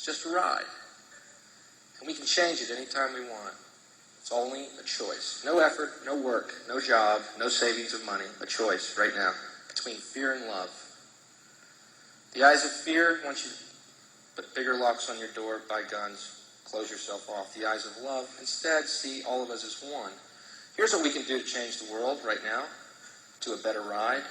just a ride. And we can change it anytime we want. It's only a choice. No effort, no work, no job, no savings of money. A choice right now between fear and love. The eyes of fear want you to put bigger locks on your door, buy guns, close yourself off. The eyes of love instead see all of us as one. Here's what we can do to change the world right now to a better ride.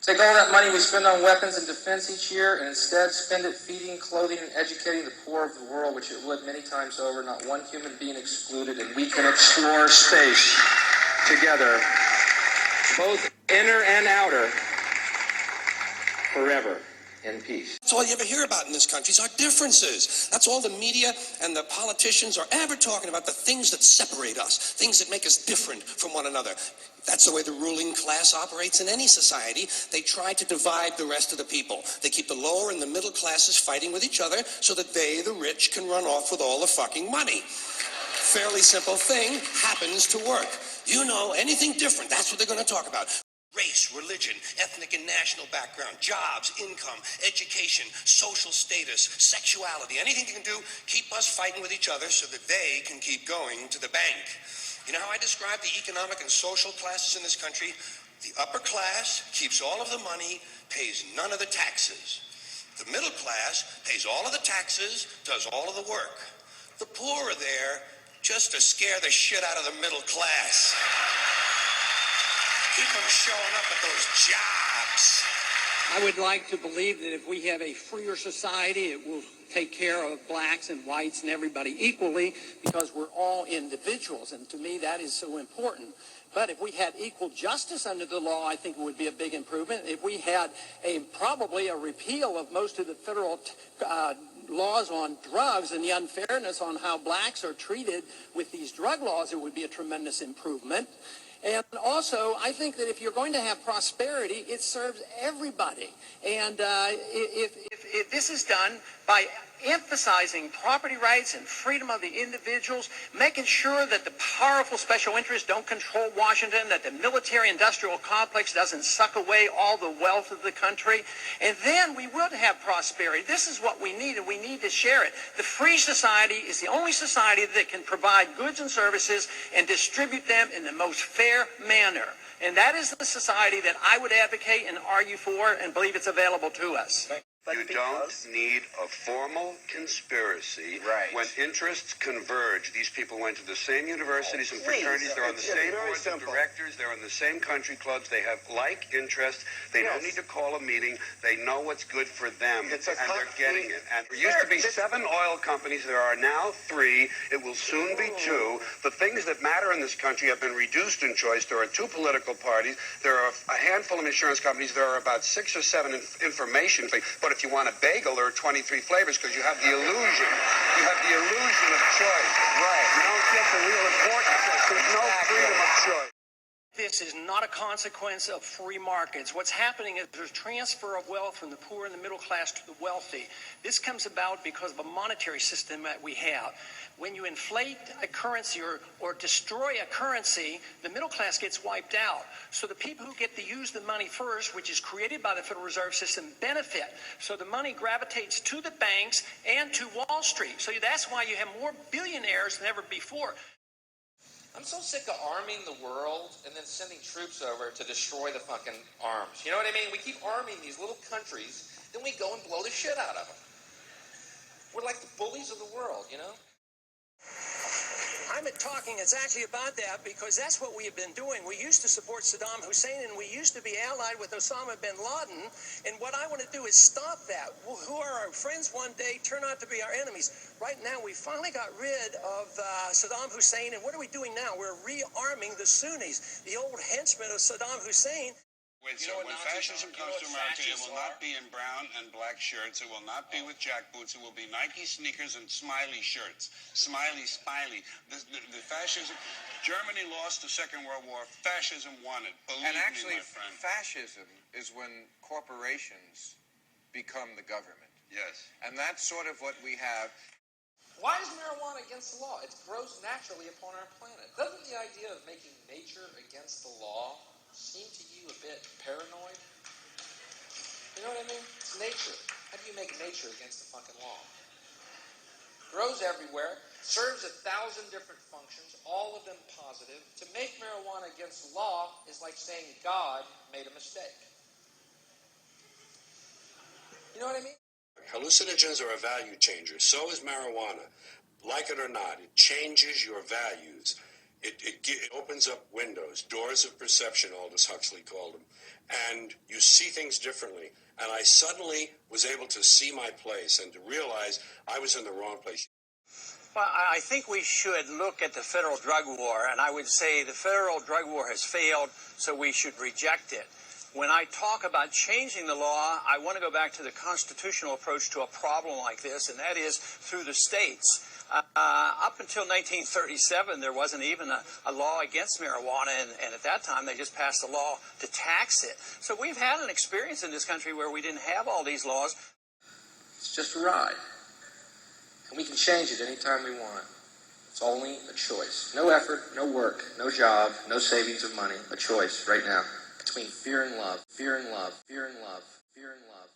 Take all that money we spend on weapons and defense each year and instead spend it feeding, clothing, and educating the poor of the world, which it would many times over, not one human being excluded, and we can explore space together, both inner and outer, forever in peace. That's all you ever hear about in this country is our differences. That's all the media and the politicians are ever talking about, the things that separate us, things that make us different from one another. That's the way the ruling class operates in any society. They try to divide the rest of the people. They keep the lower and the middle classes fighting with each other so that they, the rich, can run off with all the fucking money. Fairly simple thing, happens to work. You know, anything different, that's what they're going to talk about. Race, religion, ethnic and national background, jobs, income, education, social status, sexuality, anything you can do, keep us fighting with each other so that they can keep going to the bank. You know how I describe the economic and social classes in this country? The upper class keeps all of the money, pays none of the taxes. The middle class pays all of the taxes, does all of the work. The poor are there just to scare the shit out of the middle class. Keep them showing up at those jobs. I would like to believe that if we have a freer society, it will take care of blacks and whites and everybody equally because we're all individuals. And to me, that is so important. But if we had equal justice under the law, I think it would be a big improvement. If we had probably a repeal of most of the federal laws on drugs and the unfairness on how blacks are treated with these drug laws, it would be a tremendous improvement. And also, I think that if you're going to have prosperity, it serves everybody. And if this is done by emphasizing property rights and freedom of the individuals, making sure that the powerful special interests don't control Washington, that the military-industrial complex doesn't suck away all the wealth of the country, and then we would have prosperity. This is what we need, and we need to share it. The free society is the only society that can provide goods and services and distribute them in the most fair manner. And that is the society that I would advocate and argue for and believe it's available to us. You don't need a formal conspiracy when interests converge. These people went to the same universities and fraternities. They're on the same boards of directors. They're in the same country clubs. They have like interests. They don't need to call a meeting. They know what's good for them, and they're getting it. And there used to be 7 oil companies. There are now 3. It will soon be 2. The things that matter in this country have been reduced in choice. There are 2 political parties. There are a handful of insurance companies. There are about 6 or 7 information things. But if you want a bagel, there are 23 flavors because you have the illusion. You have the illusion of choice. Right. You don't get the real importance. There's no freedom of choice. This is not a consequence of free markets. What's happening is there's transfer of wealth from the poor and the middle class to the wealthy. This comes about because of a monetary system that we have. When you inflate a currency or destroy a currency, the middle class gets wiped out. So the people who get to use the money first, which is created by the Federal Reserve System, benefit. So the money gravitates to the banks and to Wall Street. So that's why you have more billionaires than ever before. I'm so sick of arming the world and then sending troops over to destroy the fucking arms. You know what I mean? We keep arming these little countries, then we go and blow the shit out of them. We're like the bullies of the world, you know? I'm talking exactly about that because that's what we have been doing. We used to support Saddam Hussein and we used to be allied with Osama bin Laden. And what I want to do is stop that. Who are our friends one day turn out to be our enemies. Right now, we finally got rid of Saddam Hussein. And what are we doing now? We're rearming the Sunnis, the old henchmen of Saddam Hussein. When fascism comes to America, it will not be in brown and black shirts. It will not be with jack boots. It will be Nike sneakers and smiley shirts. Smiley. The fascism. Germany lost the Second World War. Fascism won it. Believe me, my friend. Fascism is when corporations become the government. Yes. And that's sort of what we have. Why is marijuana against the law? It grows naturally upon our planet. Doesn't the idea of making nature against the law seem to you a bit paranoid? You know what I mean? It's nature. How do you make nature against the fucking law? grows everywhere, serves 1,000 different functions, all of them positive. To make marijuana against the law is like saying God made a mistake. You know what I mean? Hallucinogens are a value changer. So is marijuana. Like it or not, it changes your values. It opens up windows, doors of perception, Aldous Huxley called them. And you see things differently. And I suddenly was able to see my place and to realize I was in the wrong place. Well, I think we should look at the federal drug war, and I would say the federal drug war has failed, so we should reject it. When I talk about changing the law, I want to go back to the constitutional approach to a problem like this, and that is through the states. Up until 1937, there wasn't even a law against marijuana, and at that time they just passed a law to tax it. So we've had an experience in this country where we didn't have all these laws. It's just a ride. And we can change it anytime we want. It's only a choice. No effort, no work, no job, no savings of money. A choice right now between fear and love, fear and love, fear and love, fear and love.